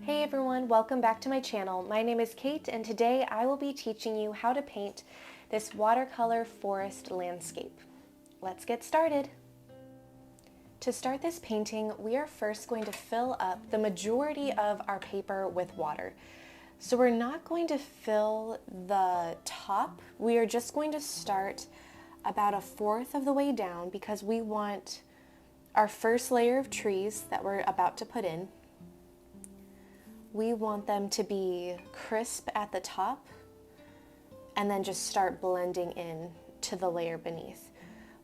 Hey everyone, welcome back to my channel. My name is Kate and today I will be teaching you how to paint this watercolor forest landscape. Let's get started. To start this painting, we are first going to fill up the majority of our paper with water. So we're not going to fill the top, we are just going to start about a fourth of the way down because we want our first layer of trees that we're about to put in. We want them to be crisp at the top and then just start blending in to the layer beneath,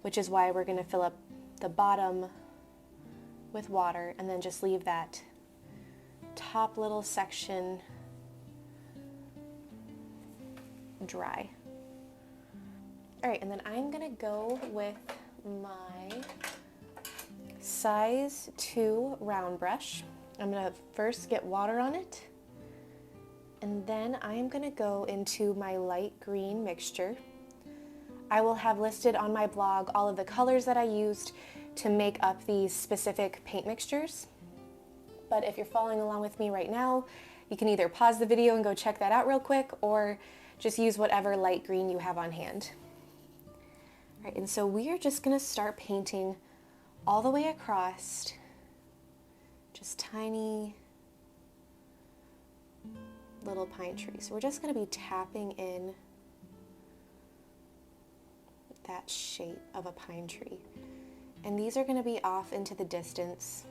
which is why we're going to fill up the bottom with water and then just leave that top little section dry. All right, and then I'm going to go with my size 2 round brush. I'm going to first get water on it, and then I'm going to go into my light green mixture. I will have listed on my blog all of the colors that I used to make up these specific paint mixtures. But if you're following along with me right now, you can either pause the video and go check that out real quick, or just use whatever light green you have on hand. All right, and so we are just going to start painting all the way across. Just tiny little pine trees. So we're just going to be tapping in that shape of a pine tree. And these are going to be off into the distance.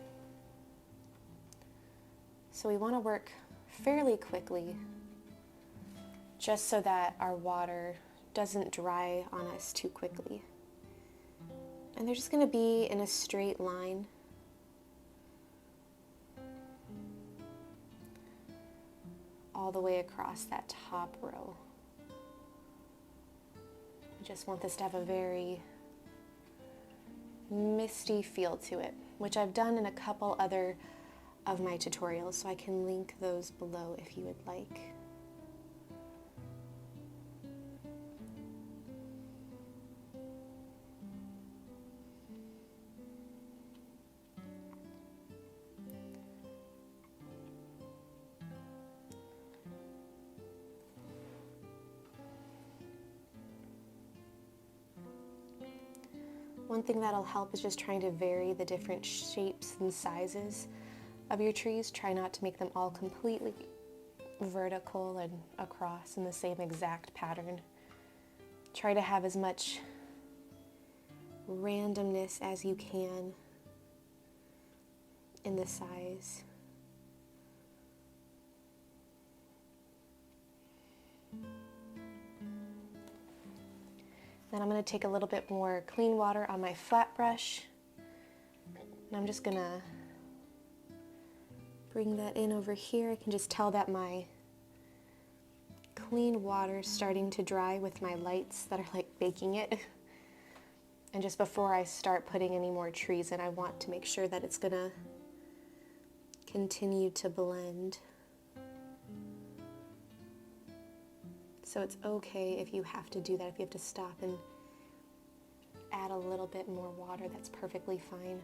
So we want to work fairly quickly just so that our water doesn't dry on us too quickly. And they're just going to be in a straight line. All the way across that top row. I just want this to have a very misty feel to it, which I've done in a couple other of my tutorials, so I can link those below if you would like. One thing that'll help is just trying to vary the different shapes and sizes of your trees. Try not to make them all completely vertical and across in the same exact pattern. Try to have as much randomness as you can in the size. Then I'm going to take a little bit more clean water on my flat brush, and I'm just going to bring that in over here. I can just tell that my clean water is starting to dry with my lights that are like baking it. And just before I start putting any more trees in, I want to make sure that it's going to continue to blend. So it's okay if you have to do that, if you have to stop and add a little bit more water, that's perfectly fine.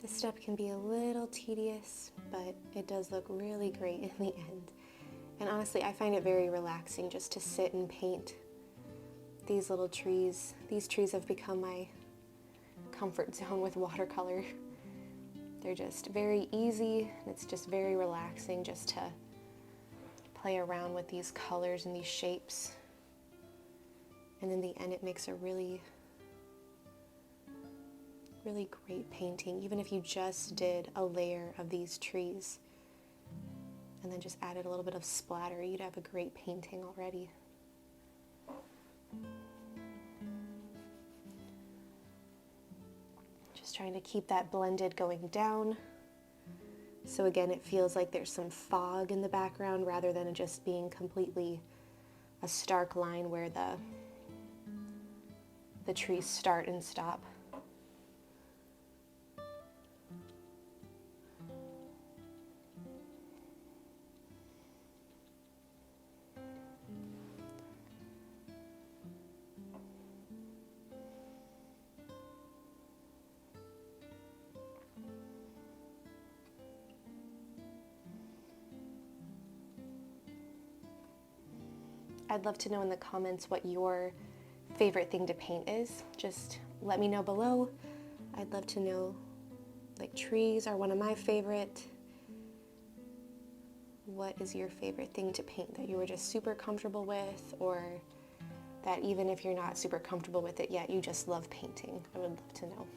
This step can be a little tedious, but it does look really great in the end. And honestly, I find it very relaxing just to sit and paint these little trees. These trees have become my comfort zone with watercolor. They're just very easy, and it's just very relaxing just to play around with these colors and these shapes. And in the end, it makes a really, really great painting, even if you just did a layer of these trees and then just added a little bit of splatter, you'd have a great painting already. Just trying to keep that blended going down. So again, it feels like there's some fog in the background rather than it just being completely a stark line where the trees start and stop. I'd love to know in the comments what your favorite thing to paint is. Just let me know below. I'd love to know, like trees are one of my favorite. What is your favorite thing to paint that you were just super comfortable with, or that even if you're not super comfortable with it yet, you just love painting? I would love to know. All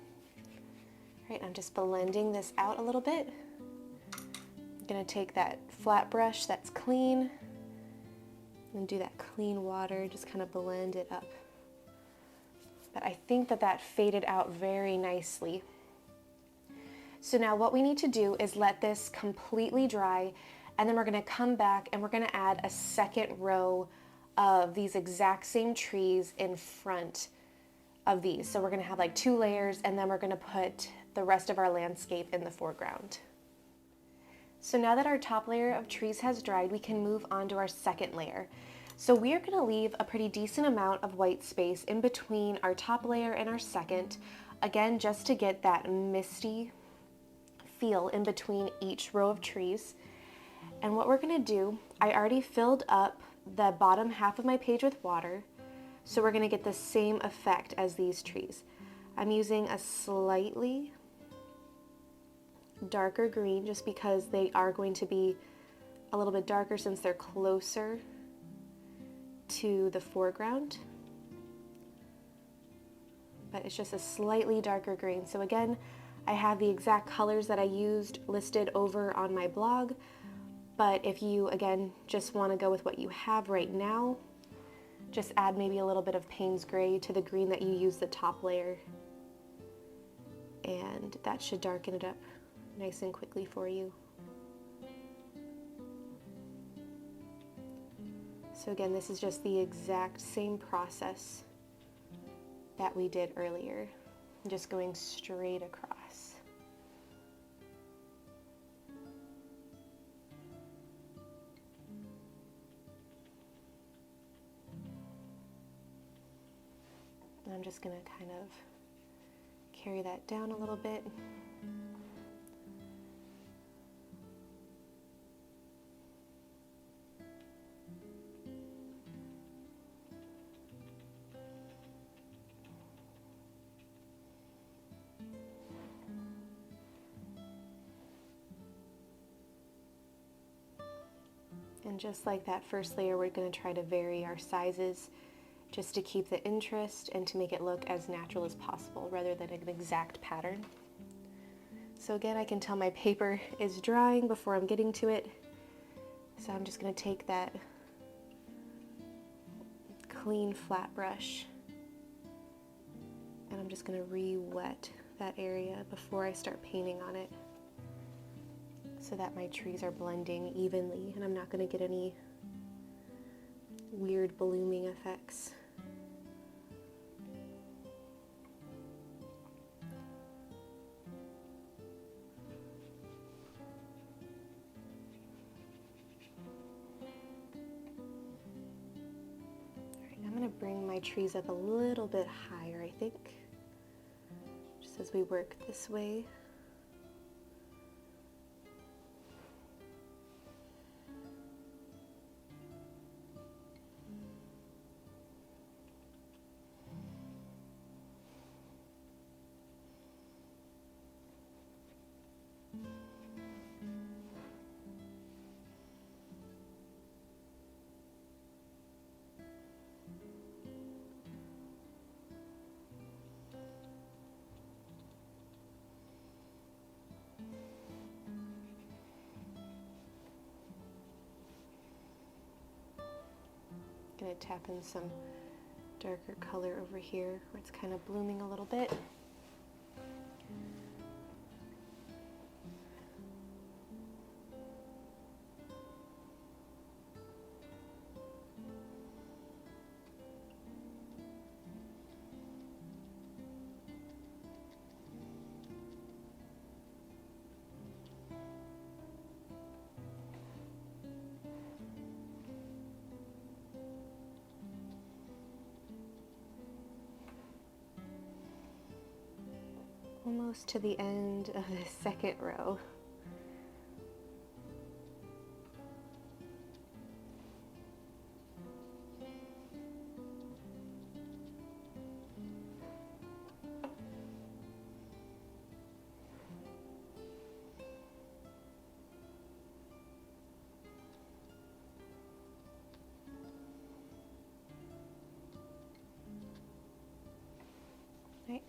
right, I'm just blending this out a little bit. I'm gonna take that flat brush that's clean and do that clean water, just kind of blend it up. But I think that that faded out very nicely. So now what we need to do is let this completely dry, and then we're gonna come back and we're gonna add a second row of these exact same trees in front of these. So we're gonna have like 2 layers, and then we're gonna put the rest of our landscape in the foreground. So now that our top layer of trees has dried, we can move on to our second layer. So we are gonna leave a pretty decent amount of white space in between our top layer and our second, again, just to get that misty feel in between each row of trees. And what we're gonna do, I already filled up the bottom half of my page with water, so we're gonna get the same effect as these trees. I'm using a slightly darker green just because they are going to be a little bit darker since they're closer to the foreground. But it's just a slightly darker green. So again, I have the exact colors that I used listed over on my blog, but if you, again, just want to go with what you have right now, just add maybe a little bit of Payne's Gray to the green that you used the top layer, and that should darken it up nice and quickly for you. So again, this is just the exact same process that we did earlier. I'm just going straight across. And I'm just going to kind of carry that down a little bit. And just like that first layer, we're going to try to vary our sizes just to keep the interest and to make it look as natural as possible rather than an exact pattern. So again, I can tell my paper is drying before I'm getting to it. So I'm just going to take that clean flat brush and I'm just going to re-wet that area before I start painting on it, so that my trees are blending evenly and I'm not going to get any weird blooming effects. Alright, I'm going to bring my trees up a little bit higher, I think, just as we work this way. Gonna tap in some darker color over here where it's kind of blooming a little bit. Almost to the end of the second row.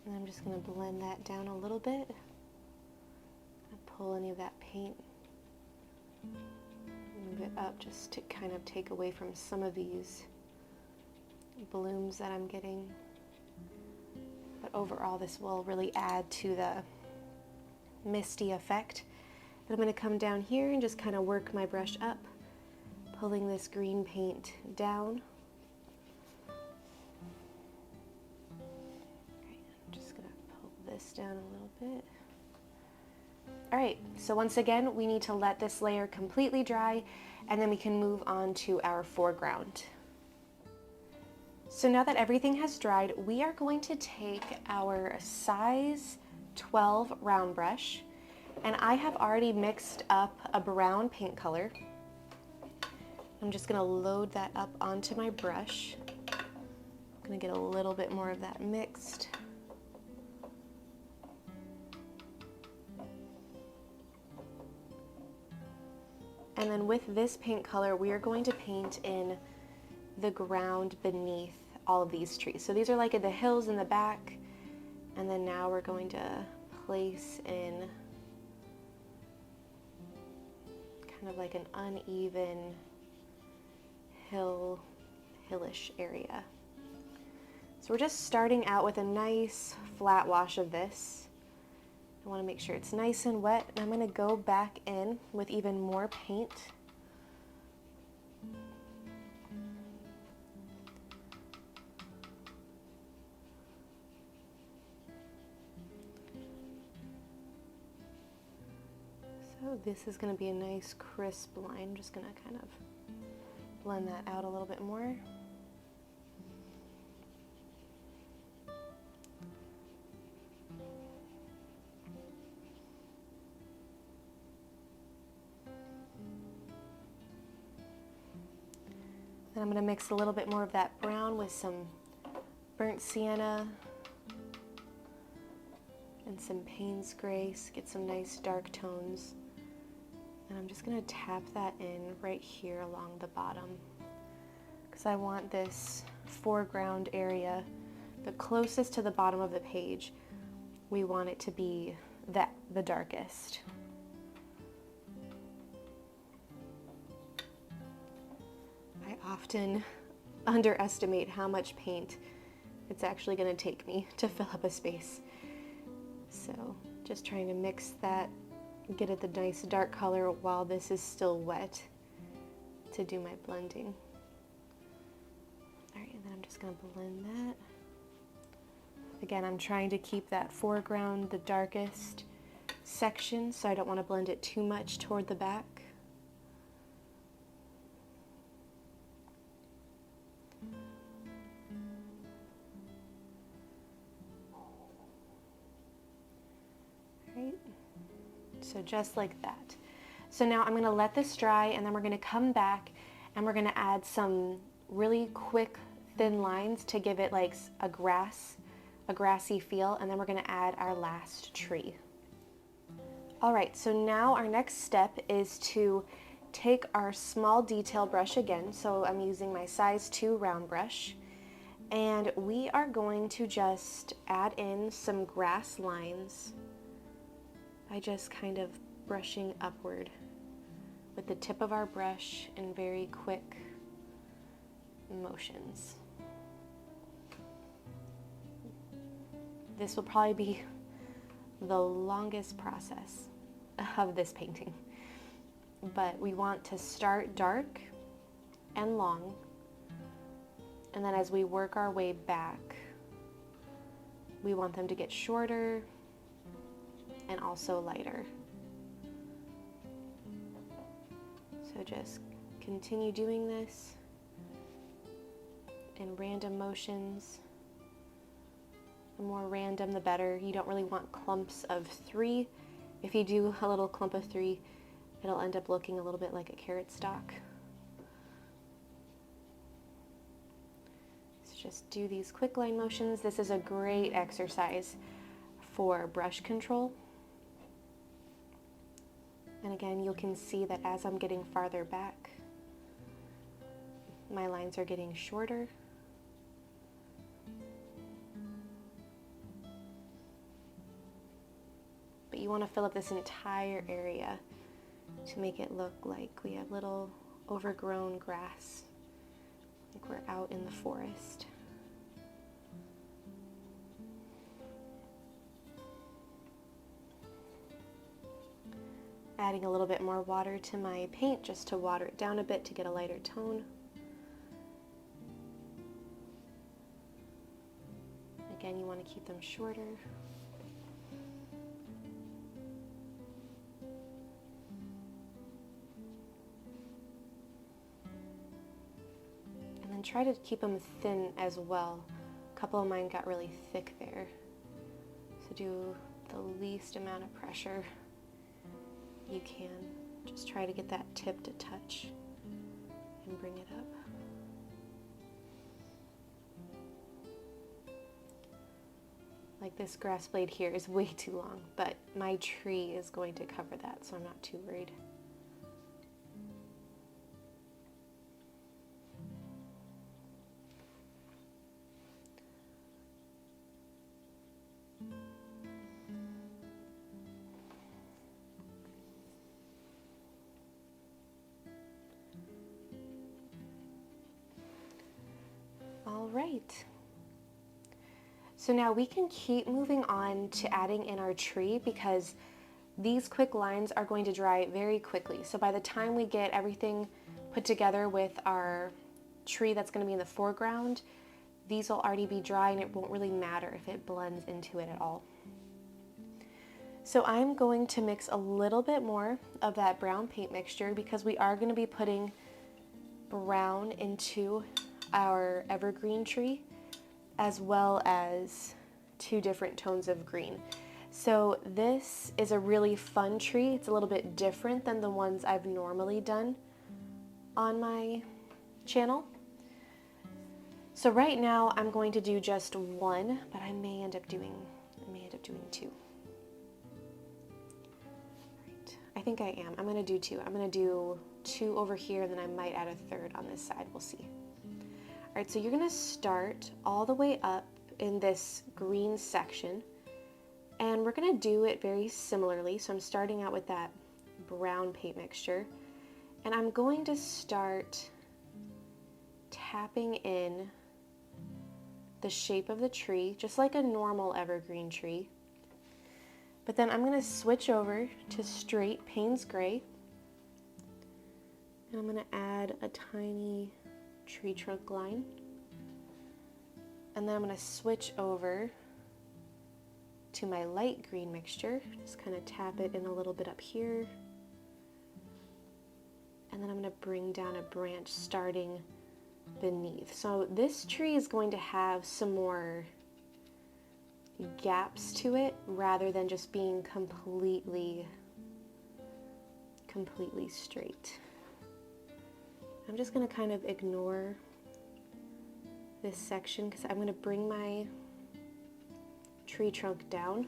And I'm just going to blend that down a little bit. Pull any of that paint, move it up just to kind of take away from some of these blooms that I'm getting. But overall, this will really add to the misty effect. And I'm going to come down here and just kind of work my brush up, pulling this green paint down. Right, I'm just going to pull this down a little bit. All right, so once again, we need to let this layer completely dry, and then we can move on to our foreground. So now that everything has dried, we are going to take our size 12 round brush, and I have already mixed up a brown paint color. I'm just gonna load that up onto my brush. I'm gonna get a little bit more of that mixed. And then with this paint color, we are going to paint in the ground beneath all of these trees. So these are like the hills in the back, and then now we're going to place in kind of like an uneven hillish area. So we're just starting out with a nice flat wash of this. I want to make sure it's nice and wet, and I'm going to go back in with even more paint. So this is going to be a nice crisp line. I'm just going to kind of blend that out a little bit more. Then I'm going to mix a little bit more of that brown with some burnt sienna and some Payne's Gray, get some nice dark tones. And I'm just going to tap that in right here along the bottom, because I want this foreground area, the closest to the bottom of the page, we want it to be the darkest. I often underestimate how much paint it's actually going to take me to fill up a space. So just trying to mix that, get it the nice dark color while this is still wet to do my blending. All right, and then I'm just going to blend that. Again, I'm trying to keep that foreground the darkest section, so I don't want to blend it too much toward the back. So just like that. So now I'm going to let this dry, and then we're going to come back and we're going to add some really quick thin lines to give it like a grassy feel, and then we're going to add our last tree. All right, so now our next step is to take our small detail brush again. So I'm using my size 2 round brush, and we are going to just add in some grass lines by just kind of brushing upward with the tip of our brush in very quick motions. This will probably be the longest process of this painting, but we want to start dark and long, and then as we work our way back, we want them to get shorter and also lighter. So just continue doing this in random motions. The more random, the better. You don't really want clumps of 3. If you do a little clump of 3, it'll end up looking a little bit like a carrot stalk. So just do these quick line motions. This is a great exercise for brush control. And again, you can see that as I'm getting farther back, my lines are getting shorter. you want to fill up this entire area to make it look like we have little overgrown grass, like we're out in the forest. Adding a little bit more water to my paint just to water it down a bit to get a lighter tone. Again, you want to keep them shorter. And then try to keep them thin as well. A couple of mine got really thick there. So do the least amount of pressure you can. Just try to get that tip to touch and bring it up. Like this grass blade here is way too long, but my tree is going to cover that, so I'm not too worried. All right. So now we can keep moving on to adding in our tree because these quick lines are going to dry very quickly. So by the time we get everything put together with our tree that's going to be in the foreground, these will already be dry and it won't really matter if it blends into it at all. So I'm going to mix a little bit more of that brown paint mixture because we are going to be putting brown into our evergreen tree, as well as 2 different tones of green. So this is a really fun tree. It's a little bit different than the ones I've normally done on my channel. So right now I'm going to do just 1, but I may end up doing 2. Right. I think I am. I'm going to do 2. I'm going to do 2 over here, and then I might add a 3rd on this side. We'll see. All right, so you're going to start all the way up in this green section, and we're going to do it very similarly. So I'm starting out with that brown paint mixture, and I'm going to start tapping in the shape of the tree, just like a normal evergreen tree. But then I'm going to switch over to straight Payne's Gray, and I'm going to add a tiny tree trunk line, and then I'm going to switch over to my light green mixture, just kind of tap it in a little bit up here, and then I'm going to bring down a branch starting beneath. So this tree is going to have some more gaps to it rather than just being completely straight. I'm just going to kind of ignore this section because I'm going to bring my tree trunk down,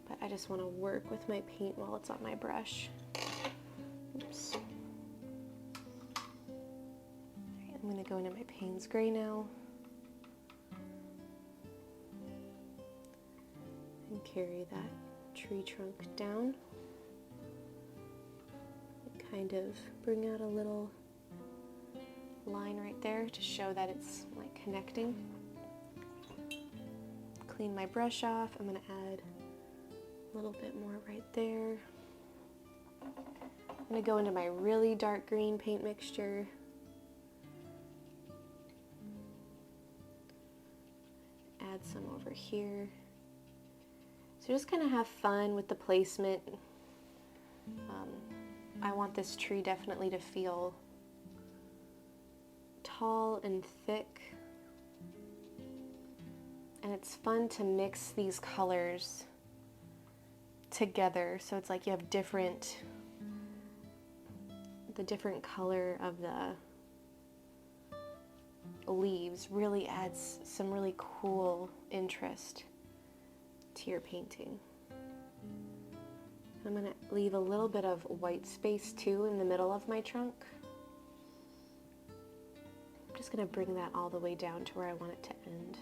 but I just want to work with my paint while it's on my brush. Oops. Right, I'm going to go into my Payne's Gray now and carry that tree trunk down. Kind of bring out a little line right there to show that it's like connecting. Clean my brush off. I'm going to add a little bit more right there. I'm going to go into my really dark green paint mixture. Add some over here. So just kind of have fun with the placement. I want this tree definitely to feel tall and thick, and it's fun to mix these colors together so it's like you have the different color of the leaves really adds some really cool interest to your painting. I'm going to leave a little bit of white space too in the middle of my trunk. I'm just going to bring that all the way down to where I want it to end.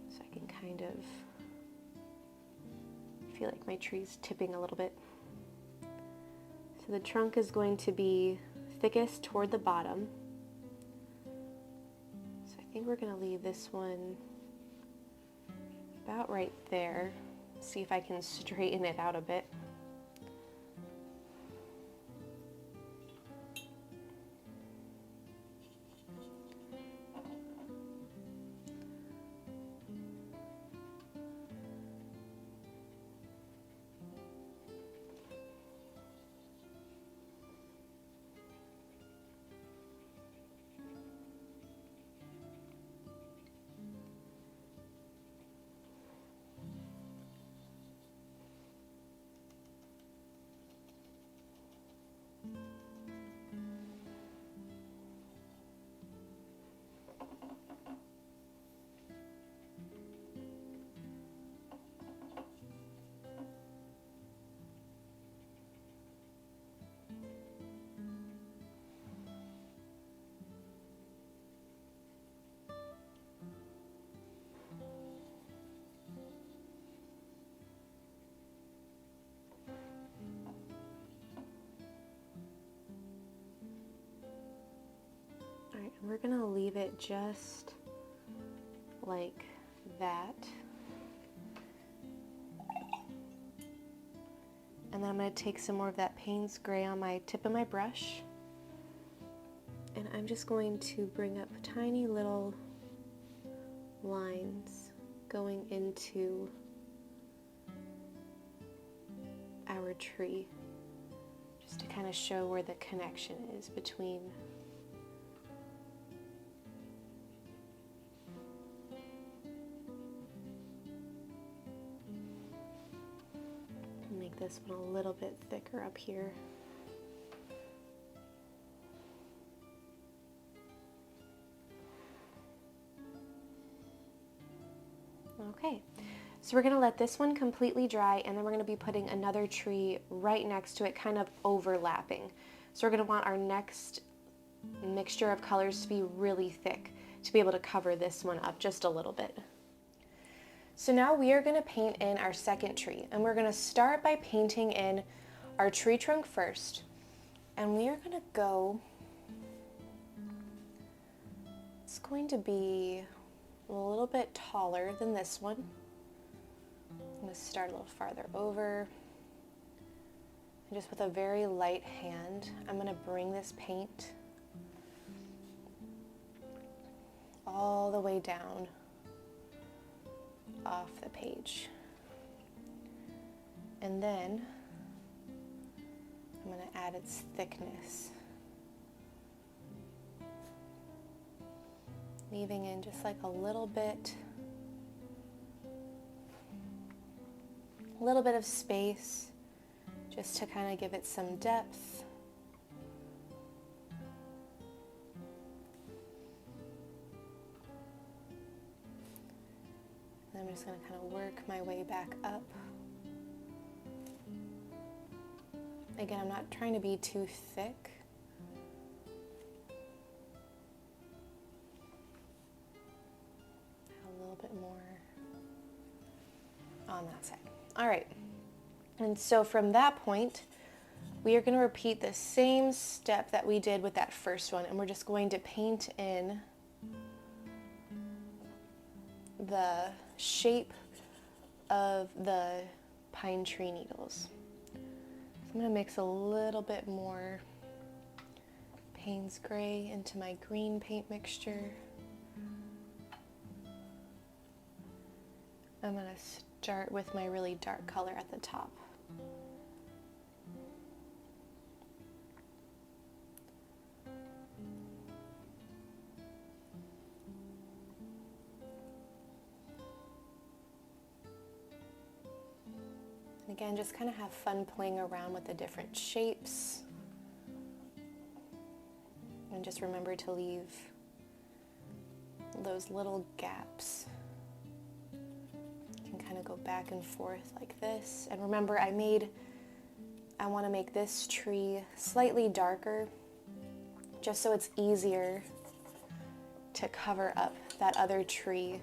So I can kind of feel like my tree's tipping a little bit. So the trunk is going to be thickest toward the bottom. So I think we're going to leave this one about right there. See if I can straighten it out a bit. Alright, we're going to leave it just like that. And then I'm going to take some more of that Payne's Gray on my tip of my brush. And I'm just going to bring up tiny little lines going into our tree, just to kind of show where the connection is between make this one a little bit thicker up here. Okay, so we're going to let this one completely dry, and then we're going to be putting another tree right next to it, kind of overlapping. So we're going to want our next mixture of colors to be really thick to be able to cover this one up just a little bit. So now we are going to paint in our second tree, and we're going to start by painting in our tree trunk first. And we are going to go, it's going to be a little bit taller than this one. I'm going to start a little farther over. And just with a very light hand, I'm going to bring this paint all the way down off the page. And then I'm going to add its thickness, leaving in just like a little bit of space just to kind of give it some depth. I'm just going to kind of work my way back up. Again, I'm not trying to be too thick. A little bit more on that side. All right. And so from that point, we are going to repeat the same step that we did with that first one, and we're just going to paint in the shape of the pine tree needles. So I'm going to mix a little bit more Payne's Gray into my green paint mixture. I'm going to start with my really dark color at the top. Again, just kind of have fun playing around with the different shapes. And just remember to leave those little gaps. You can kind of go back and forth like this. And remember, I want to make this tree slightly darker, just so it's easier to cover up that other tree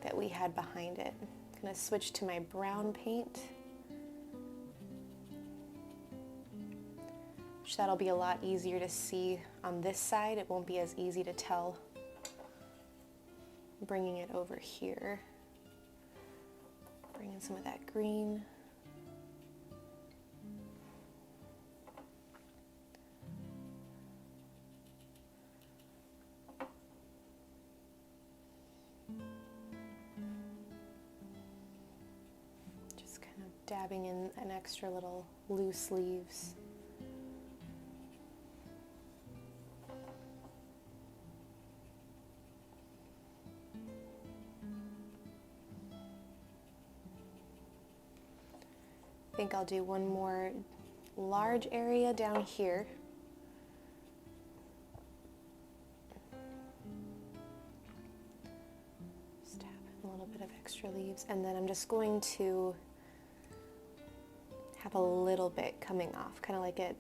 that we had behind it. I'm going to switch to my brown paint, which that'll be a lot easier to see on this side. It won't be as easy to tell bringing it over here. Bring in some of that green. Just kind of dabbing in an extra little loose leaves. I think I'll do one more large area down here. Just tap in a little bit of extra leaves, and then I'm just going to have a little bit coming off, kind of like it,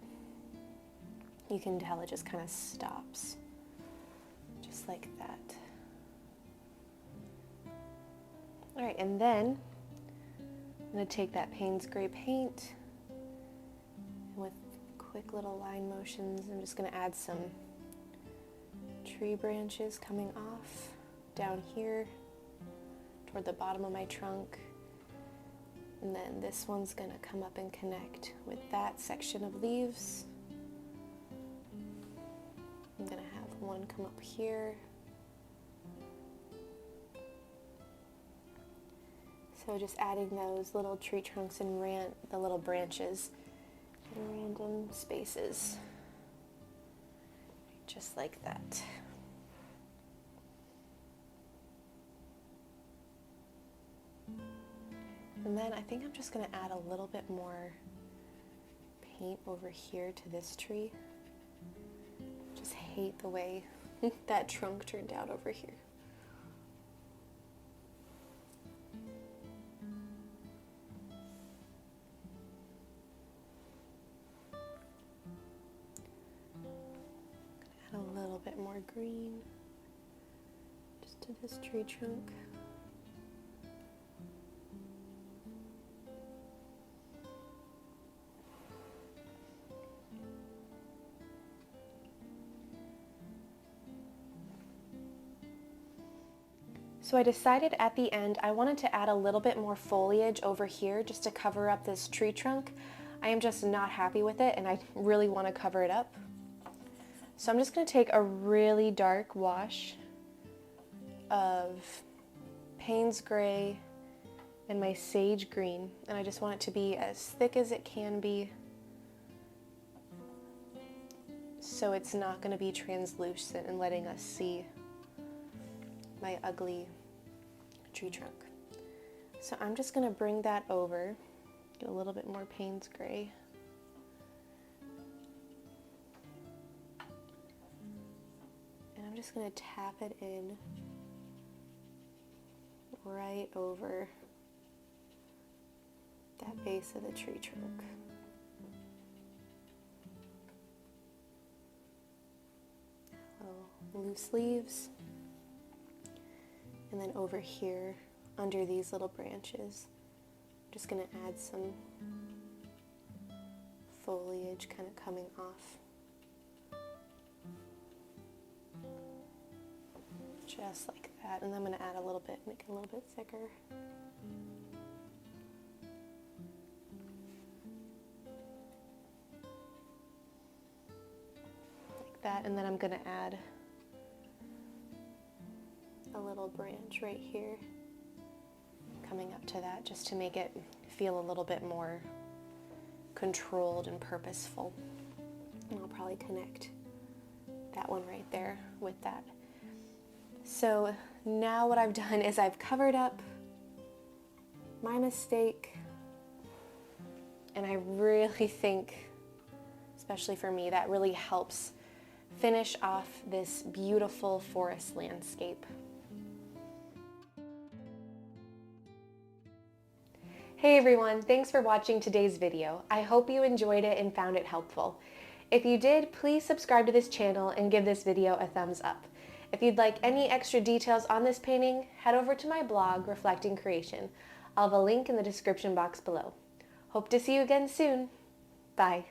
you can tell it just kind of stops, just like that. All right, and then I'm going to take that Payne's Gray paint, and with quick little line motions, I'm just going to add some tree branches coming off down here toward the bottom of my trunk. And then this one's going to come up and connect with that section of leaves. I'm going to have one come up here. So just adding those little tree trunks and the little branches in random spaces, just like that. And then I think I'm just going to add a little bit more paint over here to this tree. Just hate the way that trunk turned out over here. Add a little bit more green just to this tree trunk. So I decided at the end I wanted to add a little bit more foliage over here just to cover up this tree trunk. I am just not happy with it and I really want to cover it up. So I'm just going to take a really dark wash of Payne's Gray and my sage green, and I just want it to be as thick as it can be so it's not going to be translucent and letting us see my ugly tree trunk. So I'm just going to bring that over, get a little bit more Payne's Gray. And I'm just going to tap it in right over that base of the tree trunk. Loose leaves. And then over here, under these little branches, I'm just going to add some foliage kind of coming off. Just like that. And then I'm going to add a little bit, make it a little bit thicker. Like that. And then I'm going to add a little branch right here coming up to that just to make it feel a little bit more controlled and purposeful. And I'll probably connect that one right there with that. So now what I've done is I've covered up my mistake, and I really think, especially for me, that really helps finish off this beautiful forest landscape. Hey everyone, thanks for watching today's video. I hope you enjoyed it and found it helpful. If you did, please subscribe to this channel and give this video a thumbs up. If you'd like any extra details on this painting, head over to my blog, Reflecting Creation. I'll have a link in the description box below. Hope to see you again soon. Bye.